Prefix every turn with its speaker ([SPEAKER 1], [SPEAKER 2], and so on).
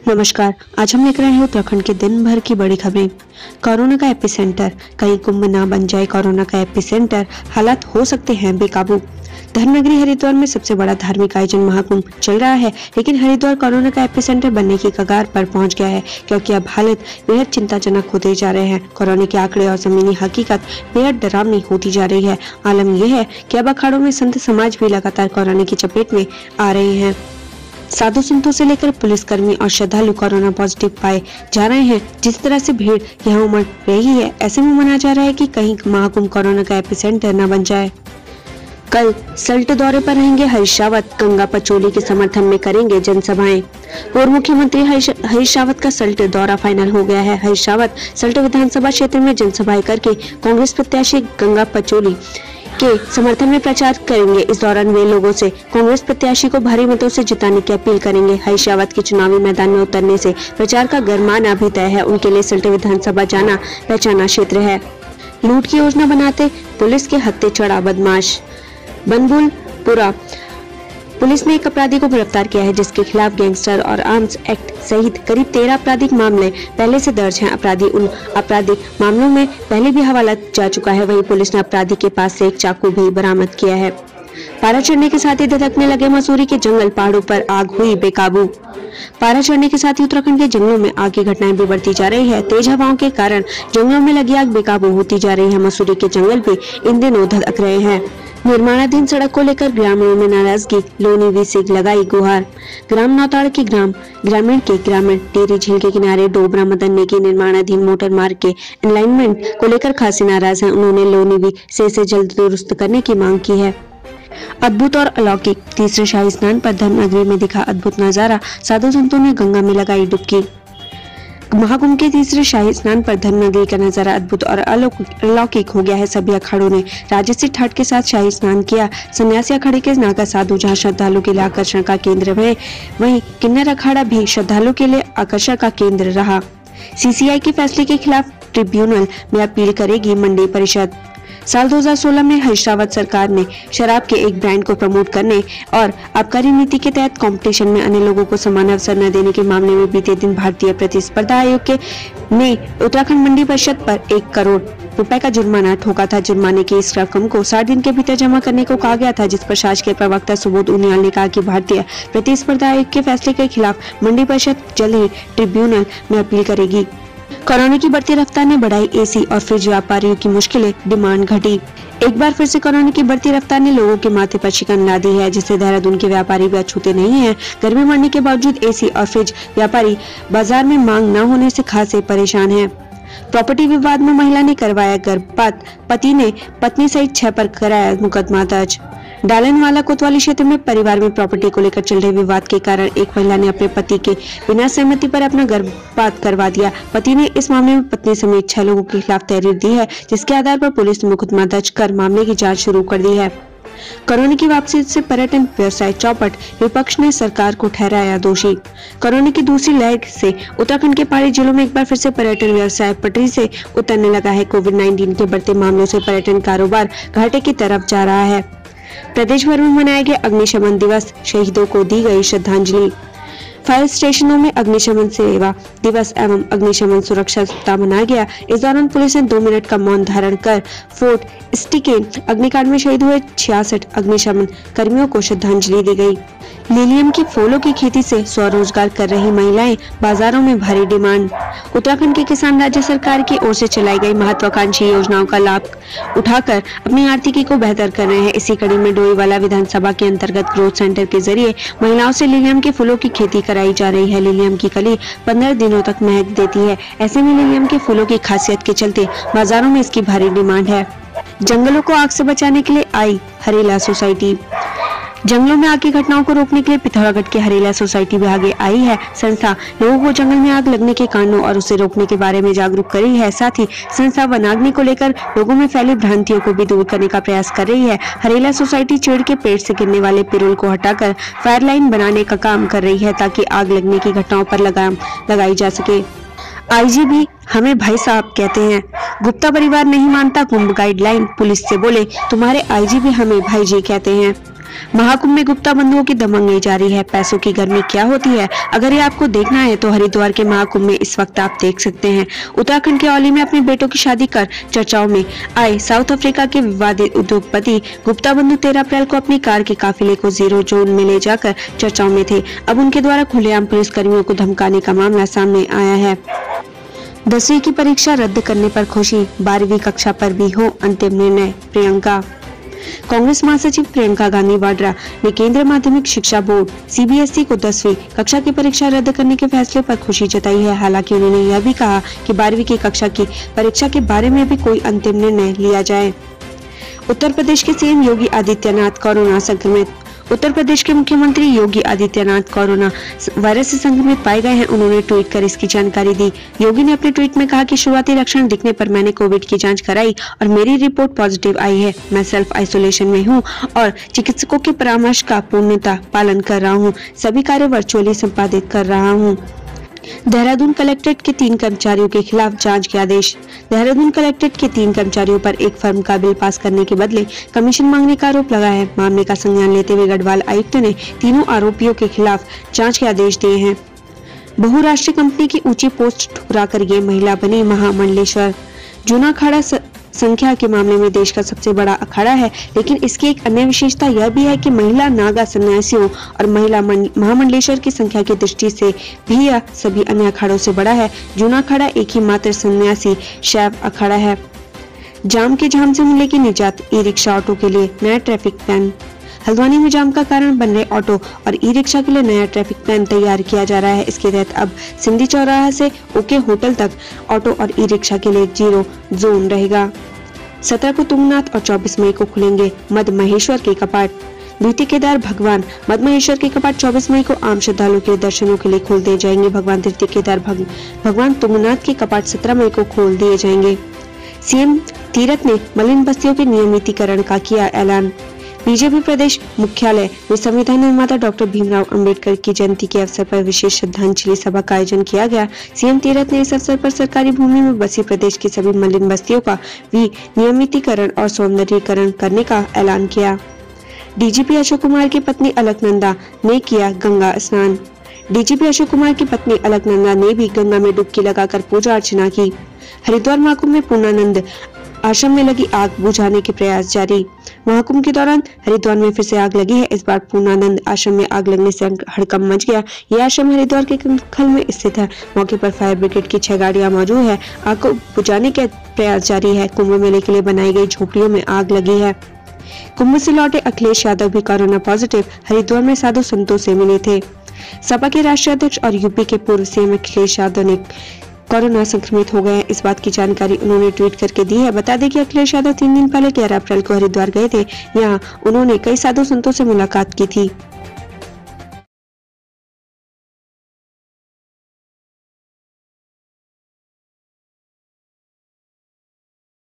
[SPEAKER 1] नमस्कार। आज हम लेकर आए हैं उत्तराखंड के दिन भर की बड़ी खबरें। कोरोना का एपिसेंटर, कहीं कुंभ ना बन जाए कोरोना का एपिसेंटर, हालात हो सकते हैं बेकाबू। धर्मनगरी हरिद्वार में सबसे बड़ा धार्मिक आयोजन महाकुंभ चल रहा है, लेकिन हरिद्वार कोरोना का एपिसेंटर बनने की कगार पर पहुंच गया है, क्योंकि अब हालत बेहद चिंताजनक होते जा रहे हैं। कोरोना के आंकड़े और जमीनी हकीकत बेहद डरावनी होती जा रही है। आलम यह है कि अब अखाड़ों में संत समाज भी लगातार कोरोना की चपेट में आ रहे हैं। साधु संतों से लेकर पुलिसकर्मी और श्रद्धालु कोरोना पॉजिटिव पाए जा रहे हैं। जिस तरह से भीड़ यहाँ उमड़ रही है, ऐसे में माना जा रहा है कि कहीं महाकुंभ कोरोना का एपिसेंटर न बन जाए। कल सल्ट दौरे पर रहेंगे हरीश रावत, गंगा पचोली के समर्थन में करेंगे जनसभाएं। पूर्व मुख्यमंत्री हरीश रावत का सल्ट दौरा फाइनल हो गया है। हरीश रावत सल्ट विधानसभा क्षेत्र में जनसभाएं करके कांग्रेस प्रत्याशी गंगा पचोली के समर्थन में प्रचार करेंगे। इस दौरान वे लोगों से कांग्रेस प्रत्याशी को भारी मतों से जिताने की अपील करेंगे। हरीश रावत के चुनावी मैदान में उतरने से प्रचार का गरमाना भी तय है। उनके लिए सल्ट विधानसभा जाना पहचाना क्षेत्र है। लूट की योजना बनाते पुलिस के हत्थे चढ़ा बदमाश। बनबुलपुरा पुलिस ने एक अपराधी को गिरफ्तार किया है, जिसके खिलाफ गैंगस्टर और आर्म्स एक्ट सहित करीब 13 आपराधिक मामले पहले से दर्ज हैं। अपराधी उन आपराधिक मामलों में पहले भी हवाला जा चुका है। वहीं पुलिस ने अपराधी के पास से एक चाकू भी बरामद किया है। पारा चढ़ने के साथ ही धधकने लगे मसूरी के जंगल, पहाड़ों पर आग हुई बेकाबू। पारा चढ़ने के साथ ही उत्तराखंड के जंगलों में आग की घटनाएं भी बढ़ती जा रही है। तेज हवाओं के कारण जंगलों में लगी आग बेकाबू होती जा रही है। मसूरी के जंगल भी इन दिनों धधक रहे हैं। निर्माणाधीन सड़क को लेकर ग्रामीणों में नाराजगी, लोनी वीसी लगाई गुहार। ग्राम नौताड़ के ग्रामीण टेरी झील के किनारे डोबरा मदन की निर्माणाधीन मोटर मार्ग के अलाइनमेंट को लेकर खासी नाराज हैं। उन्होंने लोनी वीसी से जल्द दुरुस्त करने की मांग की है। अद्भुत और अलौकिक, तीसरे शाही स्नान पर धर्मनगरी में दिखा अद्भुत नजारा। साधु संतों ने गंगा में लगाई डुबकी। महाकुंभ के तीसरे शाही स्नान पर धर्मनगरी का नजारा अद्भुत और अलौकिक हो गया है। सभी अखाड़ों ने राजसी ठाट के साथ शाही स्नान किया। सन्यासी अखाड़े के नागा साधु जहां श्रद्धालु के लिए आकर्षण का केंद्र है, वहीं किन्नर अखाड़ा भी श्रद्धालु के लिए आकर्षण का केंद्र रहा। सीसीआई के फैसले के खिलाफ ट्रिब्यूनल में अपील करेगी मंडी परिषद। साल 2016 में हरीश रावत सरकार ने शराब के एक ब्रांड को प्रमोट करने और आबकारी नीति के तहत कंपटीशन में अन्य लोगों को समान अवसर न देने के मामले में बीते दिन भारतीय प्रतिस्पर्धा आयोग ने उत्तराखंड मंडी परिषद पर 1 करोड़ रुपए का जुर्माना ठोका था। जुर्माने की इस रकम को 60 दिन के भीतर जमा करने को कहा गया था, जिस पर शासकीय प्रवक्ता सुबोध उनियाल ने कहा कि भारतीय प्रतिस्पर्धा आयोग के फैसले के खिलाफ मंडी परिषद जल्द ही ट्रिब्यूनल में अपील करेगी। कोरोना की बढ़ती रफ्तार ने बढ़ाई एसी और फ्रिज व्यापारियों की मुश्किलें, डिमांड घटी। एक बार फिर से कोरोना की बढ़ती रफ्तार ने लोगों के माथे पर शिकन ला दी है, जिससे देहरादून के व्यापारी भी अछूते नहीं हैं। गर्मी बढ़ने के बावजूद एसी और फ्रिज व्यापारी बाजार में मांग न होने से खासे परेशान हैं। प्रॉपर्टी विवाद में महिला ने करवाया गर्भपात, पति ने पत्नी सहित 6 पर कराया मुकदमा दर्ज। डालनवाला कोतवाली क्षेत्र में परिवार में प्रॉपर्टी को लेकर चल रहे विवाद के कारण एक महिला ने अपने पति के बिना सहमति पर अपना गर्भपात करवा दिया। पति ने इस मामले में पत्नी समेत 6 लोगों के खिलाफ तहरीर दी है, जिसके आधार पर पुलिस ने मुकदमा दर्ज कर मामले की जांच शुरू कर दी है। कोरोना की वापसी से पर्यटन व्यवसाय चौपट, विपक्ष ने सरकार को ठहराया दोषी। कोरोना की दूसरी लहर से उत्तराखंड के पहाड़ी जिलों में एक बार फिर से पर्यटन व्यवसाय पटरी से उतरने लगा है। कोविड-19 के बढ़ते मामलों से पर्यटन कारोबार घाटे की तरफ जा रहा है। प्रदेश भर में मनाया गया अग्निशमन दिवस, शहीदों को दी गई श्रद्धांजलि। फायर स्टेशनों में अग्निशमन सेवा दिवस एवं अग्निशमन सुरक्षा सप्ताह मनाया गया। इस दौरान पुलिस ने 2 मिनट का मौन धारण कर फोर्ट स्टी के अग्निकांड में शहीद हुए 66 अग्निशमन कर्मियों को श्रद्धांजलि दी गई। लिलियम के फूलों की खेती से स्वरोजगार कर रही महिलाएं, बाजारों में भारी डिमांड। उत्तराखंड के किसान राज्य सरकार की ओर से चलाई गई महत्वाकांक्षी योजनाओं का लाभ उठाकर अपनी आर्थिकी को बेहतर कर रहे हैं। इसी कड़ी में डोईवाला विधानसभा के अंतर्गत ग्रोथ सेंटर के जरिए महिलाओं से लिलियम के फूलों की खेती कराई जा रही है। लिलियम की कली 15 दिनों तक महक देती है। ऐसे में लिलियम के फूलों की खासियत के चलते बाजारों में इसकी भारी डिमांड है। जंगलों को आग से बचाने के लिए आई हरेला सोसाइटी। जंगलों में आग की घटनाओं को रोकने के लिए पिथौरागढ़ की हरेला सोसाइटी भी आगे आई है। संस्था लोगों को जंगल में आग लगने के कारणों और उसे रोकने के बारे में जागरूक कर रही है। साथ ही संस्था वनाग्नि को लेकर लोगों में फैली भ्रांतियों को भी दूर करने का प्रयास कर रही है। हरेला सोसाइटी चेड़ के पेड़ से गिरने वाले पिरुल को हटाकर फायर लाइन बनाने का काम कर रही है, ताकि आग लगने की घटनाओं पर लगाम लगाई जा सके। आईजी भी हमें भाई साहब कहते हैं। गुप्ता परिवार नहीं मानता कुंभ गाइडलाइन, पुलिस से बोले तुम्हारे आईजी भी हमें भाई जी कहते हैं। महाकुंभ में गुप्ता बंधुओं की दबंगई जारी है। पैसों की गर्मी क्या होती है, अगर ये आपको देखना है तो हरिद्वार के महाकुंभ में इस वक्त आप देख सकते हैं। उत्तराखंड के औली में अपने बेटों की शादी कर चर्चाओं में आए साउथ अफ्रीका के विवादित उद्योगपति गुप्ता बंधु 13 अप्रैल को अपनी कार के काफिले को जीरो जोन में ले जाकर चर्चाओं में थे। अब उनके द्वारा खुलेआम पुलिस कर्मियों को धमकाने का मामला सामने आया है। 10वीं की परीक्षा रद्द करने पर खुशी, 12वीं कक्षा पर भी हो अंतिम निर्णय। प्रियंका। कांग्रेस महासचिव प्रियंका गांधी वाड्रा ने केंद्रीय माध्यमिक शिक्षा बोर्ड सीबीएसई को 10वीं कक्षा की परीक्षा रद्द करने के फैसले पर खुशी जताई है। हालांकि उन्होंने यह भी कहा कि 12वीं की कक्षा की परीक्षा के बारे में भी कोई अंतिम निर्णय लिया जाए। उत्तर प्रदेश के सीएम योगी आदित्यनाथ कोरोना संक्रमित। उत्तर प्रदेश के मुख्यमंत्री योगी आदित्यनाथ कोरोना वायरस से संक्रमित पाए गए हैं। उन्होंने ट्वीट कर इसकी जानकारी दी। योगी ने अपने ट्वीट में कहा कि शुरुआती लक्षण दिखने पर मैंने कोविड की जांच कराई और मेरी रिपोर्ट पॉजिटिव आई है। मैं सेल्फ आइसोलेशन में हूं और चिकित्सकों के परामर्श का पूर्णतः पालन कर रहा हूं। सभी कार्य वर्चुअली संपादित कर रहा हूं। देहरादून कलेक्ट्रेट के 3 कर्मचारियों के खिलाफ जांच के आदेश। देहरादून कलेक्ट्रेट के 3 कर्मचारियों पर एक फर्म का बिल पास करने के बदले कमीशन मांगने का आरोप लगा है। मामले का संज्ञान लेते हुए गढ़वाल आयुक्त ने तीनों आरोपियों के खिलाफ जांच के आदेश दिए हैं। बहुराष्ट्रीय कंपनी की ऊंची पोस्ट ठुकरा कर ये महिला बनी महामंडलेश्वर। जूना अखाड़ा संख्या के मामले में देश का सबसे बड़ा अखाड़ा है, लेकिन इसकी एक अन्य विशेषता यह भी है कि महिला नागा सन्यासियों और महिला महामंडलेश्वर की संख्या की दृष्टि से भी यह सभी अन्य अखाड़ों से बड़ा है। जूना अखाड़ा एक ही मात्र सन्यासी शैव अखाड़ा है। जाम के झाम से मिलेगी निजात, ई रिक्शा ऑटो के लिए नया ट्रैफिक प्लान। हल्द्वानी में जाम का कारण बन रहे ऑटो और ई रिक्शा के लिए नया ट्रैफिक प्लान तैयार किया जा रहा है। इसके तहत अब सिंधी चौराहा से ओके होटल तक ऑटो और ई रिक्शा के लिए जीरो जोन रहेगा। 17 को तुंगनाथ और 24 मई को खुलेंगे मद महेश्वर के कपाट। द्वितीय केदार भगवान मद महेश्वर के कपाट 24 मई को आम श्रद्धालुओं के दर्शनों के लिए खोल दिए जाएंगे। भगवान तृतीय केदार भगवान तुंगनाथ के कपाट 17 मई को खोल दिए जाएंगे। सीएम तीरथ ने मलिन बस्तियों के नियमितीकरण का किया ऐलान। बीजेपी प्रदेश मुख्यालय में संविधान निर्माता डॉक्टर भीमराव अंबेडकर की जयंती के अवसर पर विशेष श्रद्धांजलि सभा का आयोजन किया गया। सीएम तीरथ ने इस अवसर पर सरकारी भूमि में बसी प्रदेश की सभी मलिन बस्तियों का भी नियमितीकरण और सौंदर्यीकरण करने का ऐलान किया। डीजीपी अशोक कुमार की पत्नी अलकनंदा ने किया गंगा स्नान। डीजीपी अशोक कुमार की पत्नी अलकनंदा ने भी गंगा में डुबकी लगाकर पूजा अर्चना की। हरिद्वार महाकुंभ में पूर्णानंद आश्रम में लगी आग बुझाने के प्रयास जारी। महाकुंभ के दौरान हरिद्वार में फिर से आग लगी है। इस बार पूर्णानंद आश्रम में आग लगने से हड़कंप मच गया। यह आश्रम हरिद्वार के खल में स्थित है। मौके पर फायर ब्रिगेड की 6 गाड़ियां मौजूद है। आग को बुझाने के प्रयास जारी है। कुंभ मेले के लिए बनाई गई झोपड़ियों में आग लगी है। कुंभ से लौटे अखिलेश यादव भी कोरोना पॉजिटिव। हरिद्वार में साधु संतों से मिले थे। सपा के राष्ट्रीय अध्यक्ष और यूपी के पूर्व सीएम अखिलेश यादव ने कोरोना संक्रमित हो गए हैं। इस बात की जानकारी उन्होंने ट्वीट करके दी है। बता दें कि अखिलेश यादव 3 दिन पहले 11 अप्रैल को हरिद्वार गए थे। यहाँ उन्होंने कई साधु संतों से मुलाकात की थी।